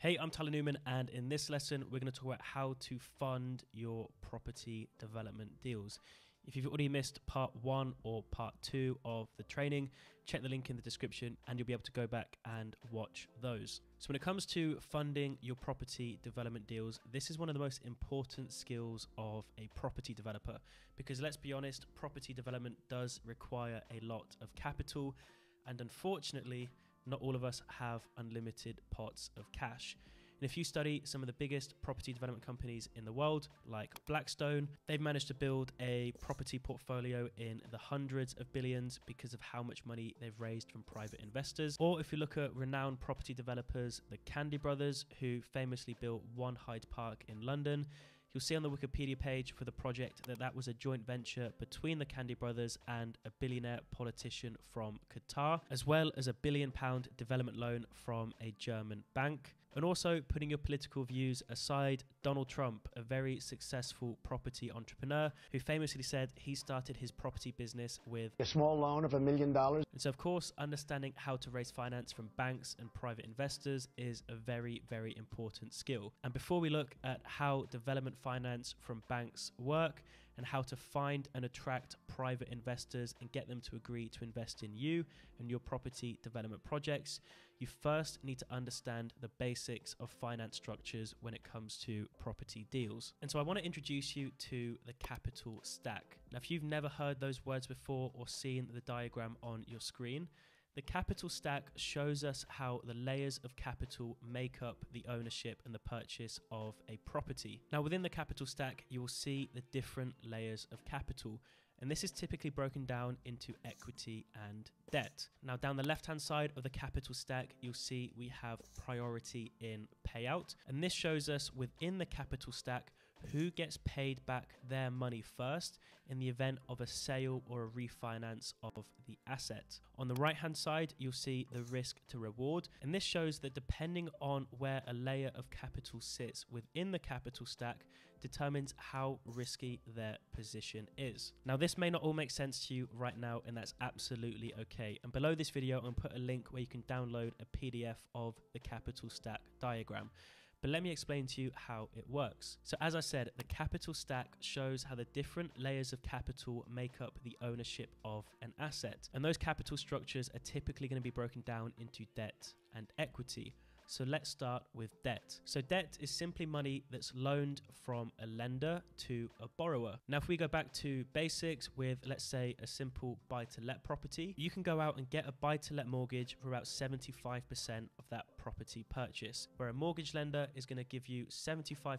Hey, I'm Tyler Newman, and in this lesson, we're going to talk about how to fund your property development deals. If you've already missed part 1 or part 2 of the training, check the link in the description and you'll be able to go back and watch those. So when it comes to funding your property development deals, this is one of the most important skills of a property developer, because let's be honest, property development does require a lot of capital, and unfortunately, not all of us have unlimited pots of cash. And if you study some of the biggest property development companies in the world, like Blackstone, they've managed to build a property portfolio in the hundreds of billions because of how much money they've raised from private investors. Or if you look at renowned property developers, the Candy brothers, who famously built One Hyde Park in London, you'll see on the Wikipedia page for the project that was a joint venture between the Candy brothers and a billionaire politician from Qatar, as well as a £1 billion development loan from a German bank. And also, putting your political views aside, Donald Trump, a very successful property entrepreneur who famously said he started his property business with a small loan of $1 million. And so, of course, understanding how to raise finance from banks and private investors is a very, very important skill. And before we look at how development finance from banks work and how to find and attract private investors and get them to agree to invest in you and your property development projects, you first need to understand the basics of finance structures when it comes to property deals. And so I want to introduce you to the capital stack. Now, if you've never heard those words before or seen the diagram on your screen, the capital stack shows us how the layers of capital make up the ownership and the purchase of a property. Now, within the capital stack, you will see the different layers of capital, and this is typically broken down into equity and debt. Now, down the left-hand side of the capital stack, you'll see we have priority in payout, and this shows us within the capital stack who gets paid back their money first in the event of a sale or a refinance of the asset. On the right-hand side, you'll see the risk to reward, and this shows that depending on where a layer of capital sits within the capital stack determines how risky their position is. Now, this may not all make sense to you right now, and that's absolutely okay. And below this video, I'm going to put a link where you can download a PDF of the capital stack diagram. But let me explain to you how it works. So as I said, the capital stack shows how the different layers of capital make up the ownership of an asset. And those capital structures are typically going to be broken down into debt and equity. So let's start with debt. So debt is simply money that's loaned from a lender to a borrower. Now, if we go back to basics with, let's say, a simple buy-to-let property, you can go out and get a buy-to-let mortgage for about 75% of that property purchase, where a mortgage lender is going to give you 75%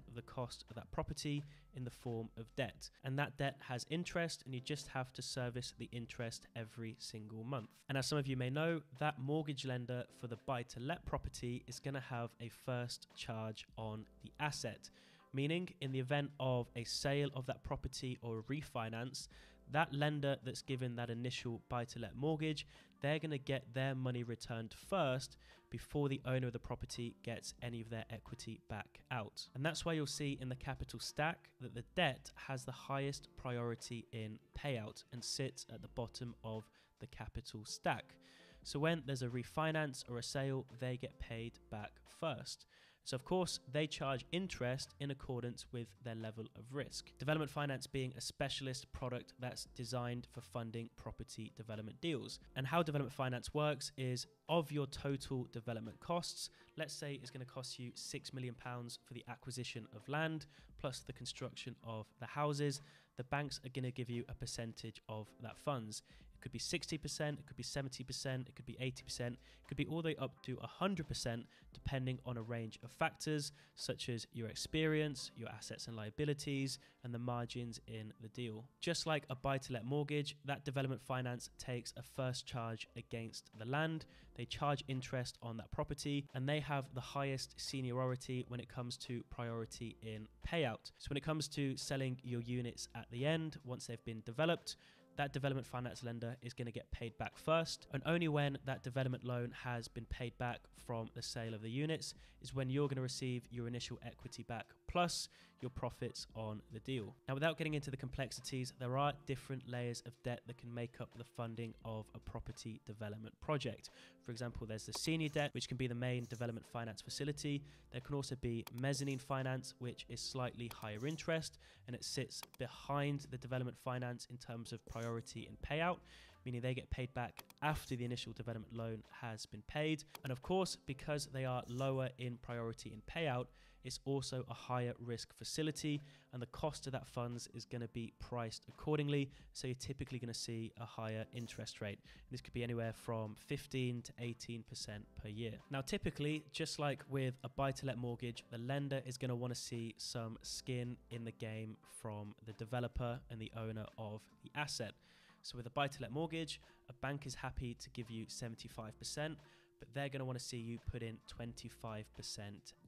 of the cost of that property in the form of debt. And that debt has interest, and you just have to service the interest every single month. And as some of you may know, that mortgage lender for the buy-to-let property is going to have a first charge on the asset, meaning in the event of a sale of that property or a refinance, that lender that's given that initial buy-to-let mortgage, they're going to get their money returned first before the owner of the property gets any of their equity back out. And that's why you'll see in the capital stack that the debt has the highest priority in payout and sits at the bottom of the capital stack. So when there's a refinance or a sale, they get paid back first. So of course, they charge interest in accordance with their level of risk. Development finance being a specialist product that's designed for funding property development deals. And how development finance works is, of your total development costs, let's say it's going to cost you £6 million for the acquisition of land plus the construction of the houses, the banks are going to give you a percentage of that funds. It could be 60%, it could be 70%, it could be 80%, it could be all the way up to 100%, depending on a range of factors such as your experience, your assets and liabilities, and the margins in the deal. Just like a buy-to-let mortgage, that development finance takes a first charge against the land. They charge interest on that property, and they have the highest seniority when it comes to priority in payout. So when it comes to selling your units at the end, once they've been developed, that development finance lender is going to get paid back first, and only when that development loan has been paid back from the sale of the units is when you're going to receive your initial equity back, plus your profits on the deal. Now, without getting into the complexities, there are different layers of debt that can make up the funding of a property development project. For example, there's the senior debt, which can be the main development finance facility. There can also be mezzanine finance, which is slightly higher interest, and it sits behind the development finance in terms of priority and payout, meaning they get paid back after the initial development loan has been paid. And of course, because they are lower in priority and payout, it's also a higher risk facility, and the cost of that funds is going to be priced accordingly. So you're typically going to see a higher interest rate. This could be anywhere from 15 to 18% per year. Now, typically, just like with a buy-to-let mortgage, the lender is going to want to see some skin in the game from the developer and the owner of the asset. So with a buy-to-let mortgage, a bank is happy to give you 75%, but they're going to want to see you put in 25%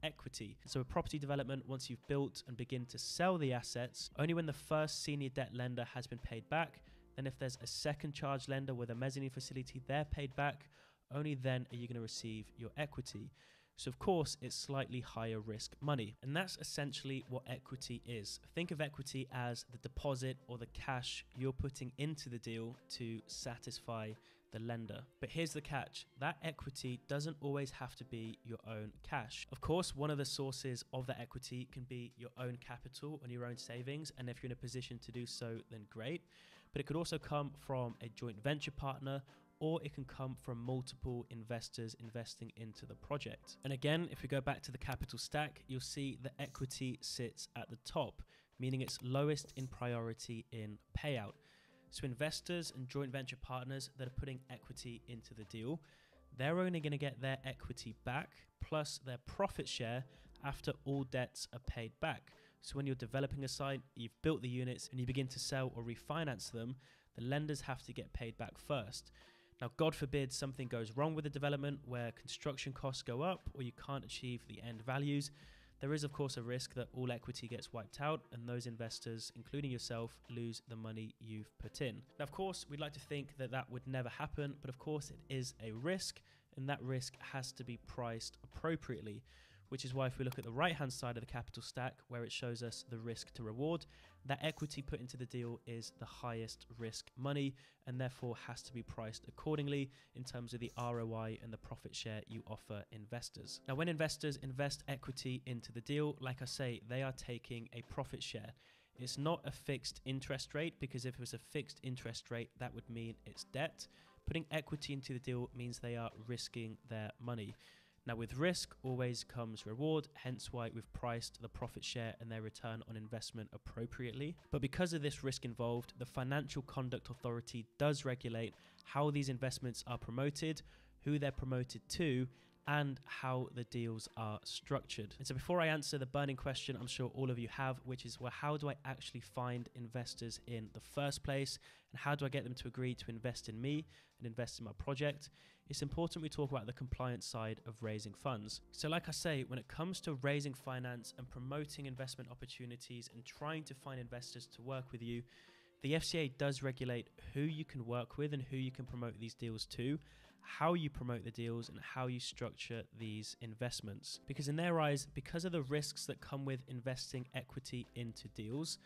equity. So with property development, once you've built and begin to sell the assets, only when the first senior debt lender has been paid back, then if there's a second charge lender with a mezzanine facility, they're paid back, only then are you going to receive your equity. So of course, it's slightly higher risk money. And that's essentially what equity is. Think of equity as the deposit or the cash you're putting into the deal to satisfy the lender. But here's the catch. That equity doesn't always have to be your own cash. Of course, one of the sources of that equity can be your own capital and your own savings. And if you're in a position to do so, then great. But it could also come from a joint venture partner, or it can come from multiple investors investing into the project. And again, if we go back to the capital stack, you'll see the equity sits at the top, meaning it's lowest in priority in payout. So investors and joint venture partners that are putting equity into the deal, they're only going to get their equity back plus their profit share after all debts are paid back. So when you're developing a site, you've built the units and you begin to sell or refinance them, the lenders have to get paid back first. Now, God forbid something goes wrong with the development where construction costs go up or you can't achieve the end values. There is, of course, a risk that all equity gets wiped out and those investors, including yourself, lose the money you've put in. Now, of course, we'd like to think that that would never happen, but of course it is a risk, and that risk has to be priced appropriately, which is why if we look at the right-hand side of the capital stack where it shows us the risk to reward, that equity put into the deal is the highest risk money and therefore has to be priced accordingly in terms of the ROI and the profit share you offer investors. Now, when investors invest equity into the deal, like I say, they are taking a profit share. It's not a fixed interest rate, because if it was a fixed interest rate, that would mean it's debt. Putting equity into the deal means they are risking their money. Now, with risk always comes reward, hence why we've priced the profit share and their return on investment appropriately. But because of this risk involved, the Financial Conduct Authority does regulate how these investments are promoted, who they're promoted to, and how the deals are structured. And so before I answer the burning question I'm sure all of you have, which is, well, how do I actually find investors in the first place? And how do I get them to agree to invest in me and invest in my project? It's important we talk about the compliance side of raising funds. So like I say, when it comes to raising finance and promoting investment opportunities and trying to find investors to work with you, the FCA does regulate who you can work with and who you can promote these deals to, how you promote the deals, and how you structure these investments. Because in their eyes, because of the risks that come with investing equity into deals,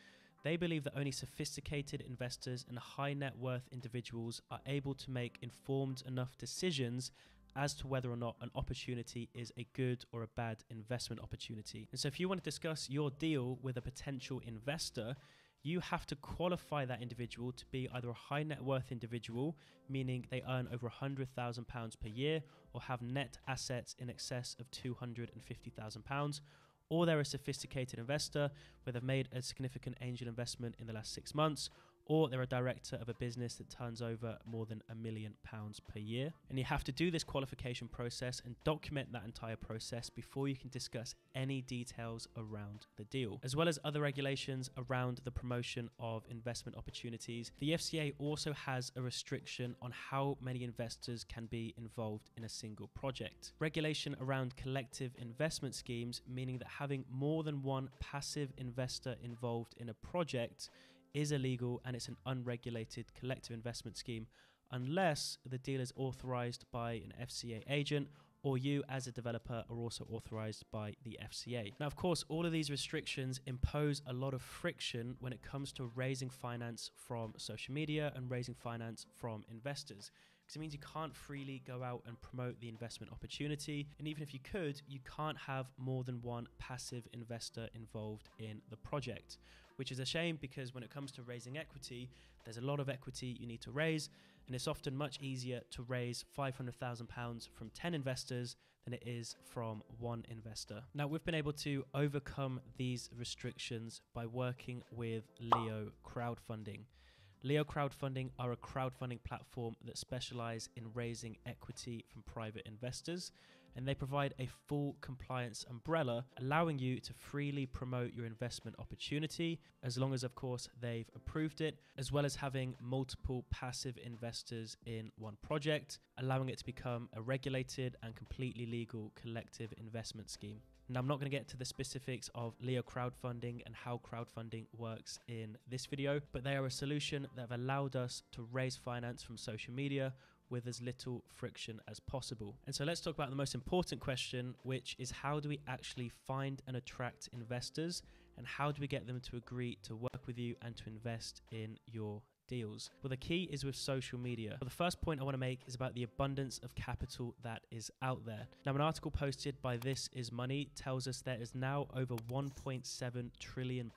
they believe that only sophisticated investors and high net worth individuals are able to make informed enough decisions as to whether or not an opportunity is a good or a bad investment opportunity. And so if you want to discuss your deal with a potential investor, you have to qualify that individual to be either a high net worth individual, meaning they earn over £100,000 per year or have net assets in excess of £250,000, or they're a sophisticated investor where they've made a significant angel investment in the last 6 months, or they're a director of a business that turns over more than £1 million per year. And you have to do this qualification process and document that entire process before you can discuss any details around the deal, as well as other regulations around the promotion of investment opportunities. The FCA also has a restriction on how many investors can be involved in a single project. Regulation around collective investment schemes, meaning that having more than one passive investor involved in a project is illegal, and it's an unregulated collective investment scheme unless the deal is authorized by an FCA agent or you as a developer are also authorized by the FCA. Now, of course, all of these restrictions impose a lot of friction when it comes to raising finance from social media and raising finance from investors, because it means you can't freely go out and promote the investment opportunity. And even if you could, you can't have more than one passive investor involved in the project, which is a shame because when it comes to raising equity, there's a lot of equity you need to raise. And it's often much easier to raise £500,000 from 10 investors than it is from one investor. Now, we've been able to overcome these restrictions by working with Leo Crowdfunding. Leo Crowdfunding are a crowdfunding platform that specialize in raising equity from private investors, and they provide a full compliance umbrella, allowing you to freely promote your investment opportunity, as long as, of course, they've approved it, as well as having multiple passive investors in one project, allowing it to become a regulated and completely legal collective investment scheme. Now, I'm not going to get to the specifics of Leo crowdfunding and how crowdfunding works in this video, but they are a solution that have allowed us to raise finance from social media with as little friction as possible. And so let's talk about the most important question, which is how do we actually find and attract investors, and how do we get them to agree to work with you and to invest in your deals? Well, the key is with social media. But the first point I want to make is about the abundance of capital that is out there. Now, an article posted by This Is Money tells us there is now over £1.7 trillion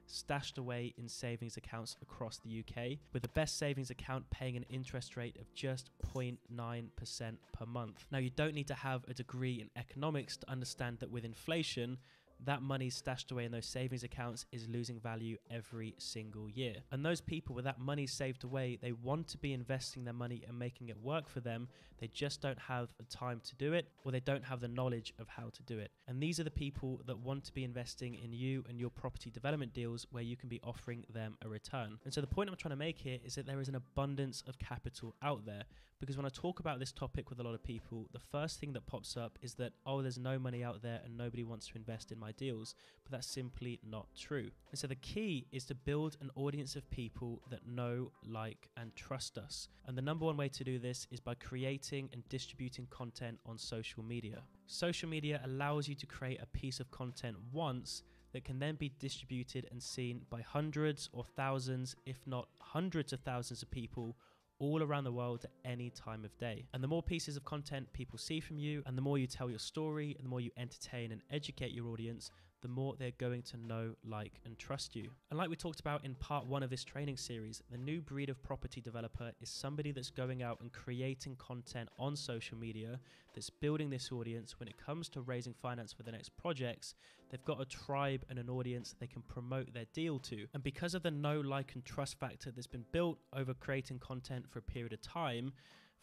stashed away in savings accounts across the UK, with the best savings account paying an interest rate of just 0.9% per month. Now, you don't need to have a degree in economics to understand that with inflation, that money stashed away in those savings accounts is losing value every single year. And those people with that money saved away, they want to be investing their money and making it work for them. They just don't have the time to do it, or they don't have the knowledge of how to do it. And these are the people that want to be investing in you and your property development deals where you can be offering them a return. And so the point I'm trying to make here is that there is an abundance of capital out there, because when I talk about this topic with a lot of people, the first thing that pops up is that, oh, there's no money out there and nobody wants to invest in my deals. But that's simply not true. And so the key is to build an audience of people that know, like, and trust us. And the number one way to do this is by creating and distributing content on social media. Social media allows you to create a piece of content once that can then be distributed and seen by hundreds or thousands, if not hundreds of thousands of people all around the world at any time of day. And the more pieces of content people see from you, and the more you tell your story, and the more you entertain and educate your audience, the more they're going to know, like, and trust you. And like we talked about in part 1 of this training series, the new breed of property developer is somebody that's going out and creating content on social media, that's building this audience. When it comes to raising finance for the next projects, they've got a tribe and an audience they can promote their deal to. And because of the know, like, and trust factor that's been built over creating content for a period of time,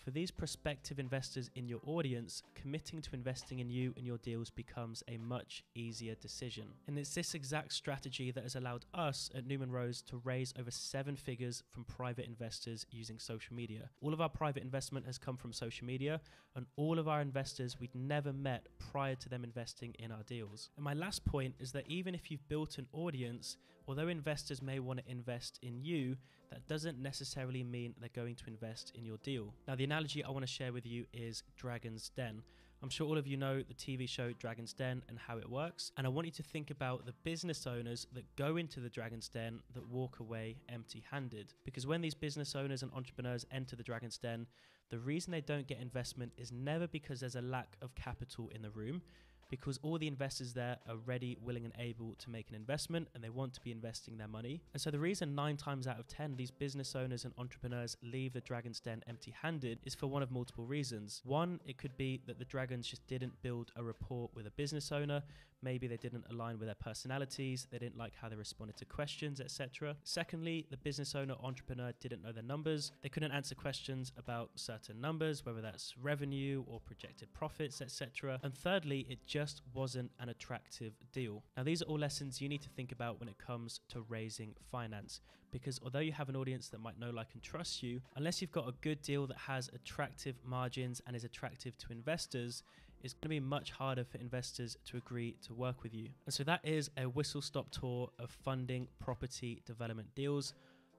for these prospective investors in your audience, committing to investing in you and your deals becomes a much easier decision. And it's this exact strategy that has allowed us at Newman Rose to raise over 7 figures from private investors using social media. All of our private investment has come from social media, and all of our investors we'd never met prior to them investing in our deals. And my last point is that even if you've built an audience, although investors may want to invest in you, that doesn't necessarily mean they're going to invest in your deal. Now, the analogy I want to share with you is Dragon's Den. I'm sure all of you know the TV show Dragon's Den and how it works. And I want you to think about the business owners that go into the Dragon's Den that walk away empty-handed. Because when these business owners and entrepreneurs enter the Dragon's Den, the reason they don't get investment is never because there's a lack of capital in the room, because all the investors there are ready, willing, and able to make an investment, and they want to be investing their money. And so the reason 9 times out of 10 these business owners and entrepreneurs leave the Dragon's Den empty-handed is for one of multiple reasons. One, it could be that the Dragons just didn't build a rapport with a business owner. Maybe they didn't align with their personalities, they didn't like how they responded to questions, etc. Secondly, the business owner or entrepreneur didn't know their numbers. They couldn't answer questions about certain numbers, whether that's revenue or projected profits, etc. And thirdly, it just wasn't an attractive deal. Now, these are all lessons you need to think about when it comes to raising finance, because although you have an audience that might know, like, and trust you, unless you've got a good deal that has attractive margins and is attractive to investors, it's going to be much harder for investors to agree to work with you. And so that is a whistle-stop tour of funding property development deals.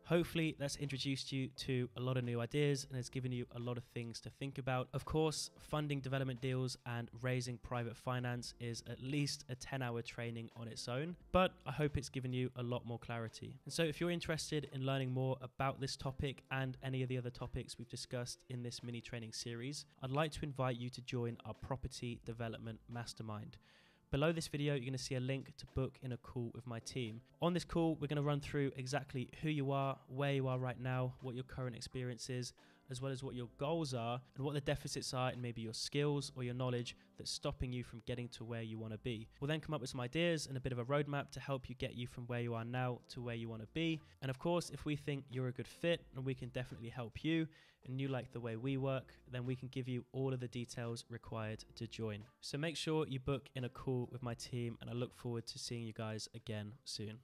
Hopefully that's introduced you to a lot of new ideas and has given you a lot of things to think about. Of course, funding development deals and raising private finance is at least a 10-hour training on its own, but I hope it's given you a lot more clarity. And so if you're interested in learning more about this topic and any of the other topics we've discussed in this mini training series, I'd like to invite you to join our Property Development Mastermind. Below this video, you're going to see a link to book in a call with my team. On this call, we're going to run through exactly who you are, where you are right now, what your current experience is, as well as what your goals are and what the deficits are in maybe your skills or your knowledge that's stopping you from getting to where you want to be. We'll then come up with some ideas and a bit of a roadmap to help you get you from where you are now to where you want to be. And of course, if we think you're a good fit and we can definitely help you and you like the way we work, then we can give you all of the details required to join. So make sure you book in a call with my team, and I look forward to seeing you guys again soon.